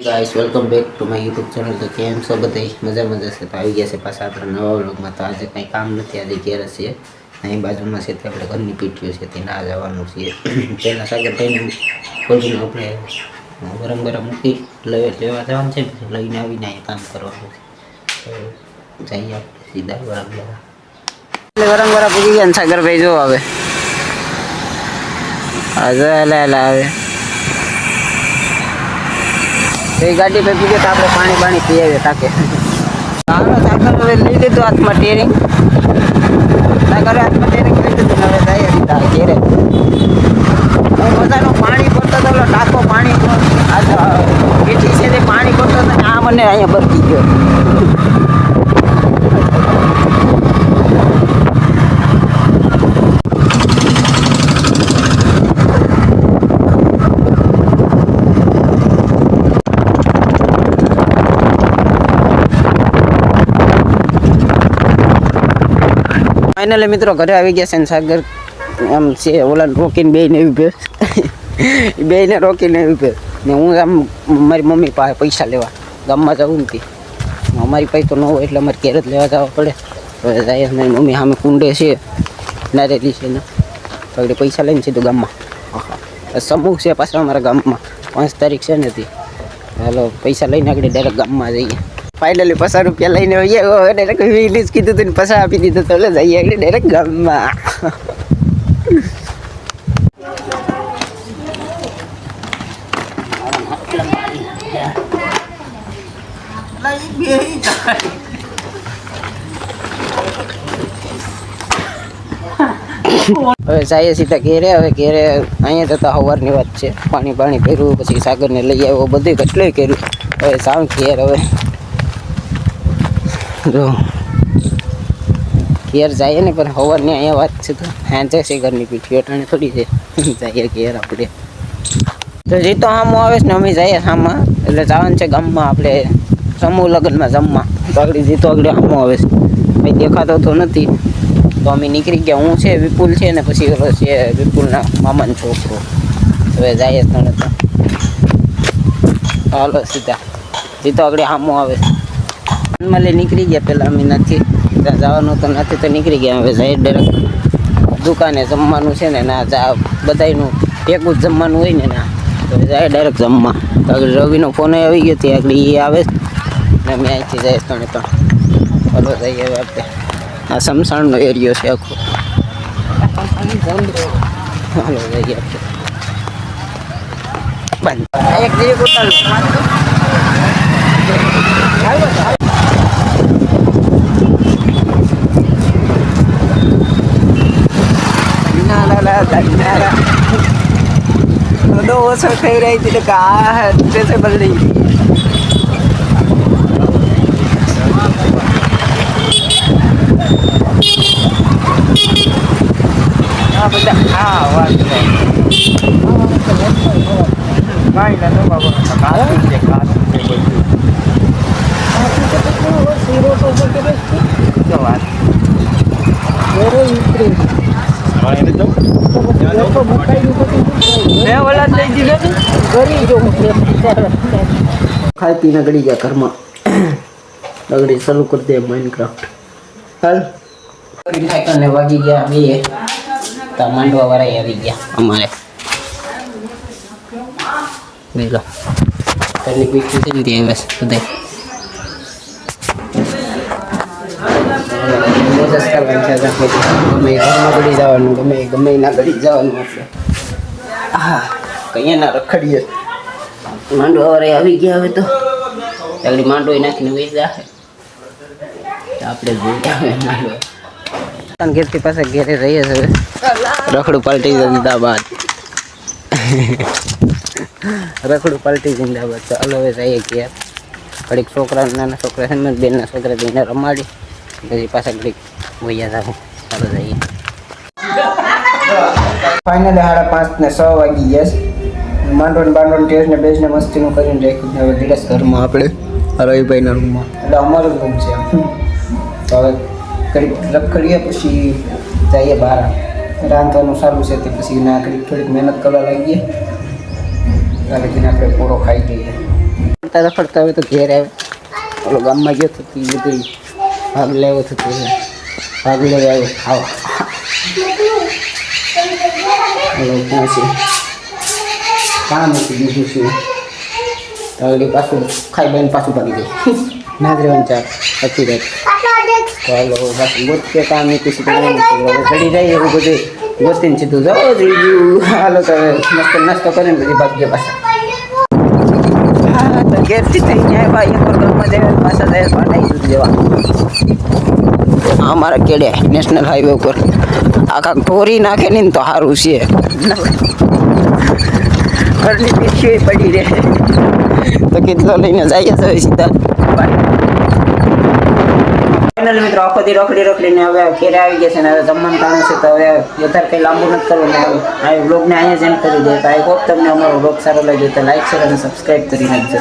Guys welcome back to my YouTube channel. તો કેમ છો બધા? મજા છે? તો આવી ગયા છે પાછા આપણા નવા વ્લોગમાં। તો આજે કંઈ કામ નથી, આજે ઘેર છે અહીં બાજુમાં છે તે આપણે ઘરની પીઠીઓ છે તે ના જવાનું છે। પહેલાં સાગરભાઈને ખોલીને આપણે ગરમ મૂકી લેવા જવાનું છે, લઈને આવીને અહીં કામ કરવાનું છે। તો જઈએ આપણે સીધા ગરમ લેવા। ગરમ પૂરી ગયા ને સાગરભાઈ જો હવે આજે આવે ગાડી पे पीछे तो આપણે પાણી પી આવે તાકે હાલો સાગર હવે લઈ લીધું હાથમાં ટેરિંગ। સાગર હાથમાં ટેરિંગ લઈ લીધું, હવે જાય સીધા ઘેરે। મજાનું પાણી પડતો હતો, ટાંકો પાણી પીઠી છે તે પાણી પડતો હતો ને આ મને અહીંયા બરકી ગયો। फाइनली मित्रों घरे आ गया है सागर आम से ओला रोकीने बेने रोकीने ने हूँ आम मारी मम्मी पास पैसा लेवा गाम में जाऊँ थी अमरी पास तो न हो एट अमरे घेर ज लेवा जवा पड़े। तो जाए मारी मम्मी सामे कुंडे से नारेली से ने तो पैसा लईने सीधું गाम में समूह से पास अमरा गाम में 5 तारीख से नहीं। हेलो पैसा लईने आगे डायरेक्ट गाम में जाइए। फाइनली 50 रुपया लईने डायरेक्ट इंग्लिश कीधुं तो 50 आपी दीधुं तो जाइए डायरेक्ट गाम में। હવે જાય સીધા ઘેરે। હવે ઘેરે અહીંયા જતા સવારની વાત છે, પાણી ભર્યું પછી સાગરને લઈ આવ્યો, બધું કેટલું કર્યું। હવે સાવ ઘેર હવે જો ઘેર જાય ને પણ સવારની અહીંયા વાત છે તો સાંજે છે ઘરની પીઠી અટાણે થોડી છે જઈએ ઘેર આપણે। તો જીતો સામું આવે છે ને અમે જઈએ સામા એટલે જવાનું છે ગામમાં આપણે સમૂહ લગ્નમાં જમવા। તો આગળ જીતો આગળ સામું આવે છે, કંઈ દેખાતો તો નથી તો અમે નીકળી ગયા। હું છે વિપુલ છે ને પછી ઓલો છે વિપુલના મામાનો છોકરો। હવે જાય તને તો હાલો સીધા જીતો આગળ સામું આવે છે। લઈ નીકળી ગયા, પહેલાં અમે નથી ત્યાં જવાનું તો નથી તો નીકળી ગયા। હવે જાય ડાયરેક્ટ દુકાને જમવાનું છે ને ના જા બધાનું ભેગું જ જમવાનું હોય ને ના તો જાય ડાયરેક્ટ જમવા। તો આગળ રવિનો ફોન આવી ગયો તે આગળ એ આવે ને અમે અહીંથી જાય તણે તો હાલો જઈએ હવે આપણે। આ સમસાણનો એરિયો છે આખો, હાલો જઈએ આપણે બંધ એક જઈએ પોતાનું दो वर्ष खाई रही थी तो कहा है कैसे बल रही खाई पीना गड़ी गया घर में लगड़ी चालू कर दे माइनक्राफ्ट हाल करने वागी गया अभी मांडवा वाला आ गया हमारे देखो करने की चीज़ नहीं है बस तो देख गमे घर में गड़ी जवान गमे ना गड़ी जवान हाँ कहीं ना रखड़िए मांडवा वाले आ गया હવે તો આગળ માંડવો નાખીને વહી જાય આપણે જોઈ ઘેરથી પાછા ઘેરે રહીએ છે રખડું પાલટી જિંદાબાદ રખડું પાલટી જિંદાબાદ। ચાલો હવે જઈએ ઘેર ઘડીક છોકરા નાના છોકરા છે બેનના છોકરા જઈને રમાડી પછી પાછા ઘડીક વૈયા જાવ। ચાલો જઈએ। ફાઇનલી 5:30 ને 6 વાગી ગયા છે। માંડવન ટેસ્ટ ને બેસને મસ્તીનું કરીને રાખ્યું હવે ધીરજ ઘરમાં આપણે રવિભાઈના રૂમમાં એટલે અમારો રૂમ છે તો હવે ઘડીક રખડીએ પછી જઈએ બહાર રાંધવાનું સારું છે તે પછી ના ઘડીક થોડીક મહેનત કરવા લાગીએ એટલે આપણે પૂરો ખાઈ જઈએ। રખડતા હોય તો ઘેર આવે. ઓલો ગામમાં ગયો તો તે બધું ભાગ લેવો થતો ભાગ લેવા આવ્યો ખાવા. ઓલો ક્યાં છે કામ હતું બીજું શું તગડી પાછું ખાઈ બેન પાછું ભાગી ગયું. ના જ રહેવાનું ચાર હતી રાત. ચાલો પાછું ગોતે કામ નહીં પછી ઘડી જાય એવું બધું ગોતીને સીધું જાઓ થઈ ગયું. હાલો તો હવે મસ્ત નાસ્તો કરીને બધી ભાગ્ય પાછા. હા તો ઘેરથી થઈ જાય ભાઈ એક ઘરમાં જાય પાછા જાય પાટાઈ સુધી જવા. અમારા કેડે નેશનલ હાઈવે ઉપર આખા ઢોરી નાખે ને તો સારું છે. ઘરની પીછી પડી રહે તો કેટલો લઈને જઈએ તો સીધા. ફાઇનલ મિત્રો આખો દી રખડીને હવે ઘેરે આવી ગયા છે ને હવે જમવાનું ટાણું છે તો હવે વધારે કંઈ લાંબુ નથી કરવું ને આ બ્લોગને અહીંયા જ એન્ડ કરી દે. તો આઈ હોપ તમને અમારો બ્લોગ સારો લાગ્યો તો લાઈક શેર અને સબસ્ક્રાઈબ કરી નાખજો.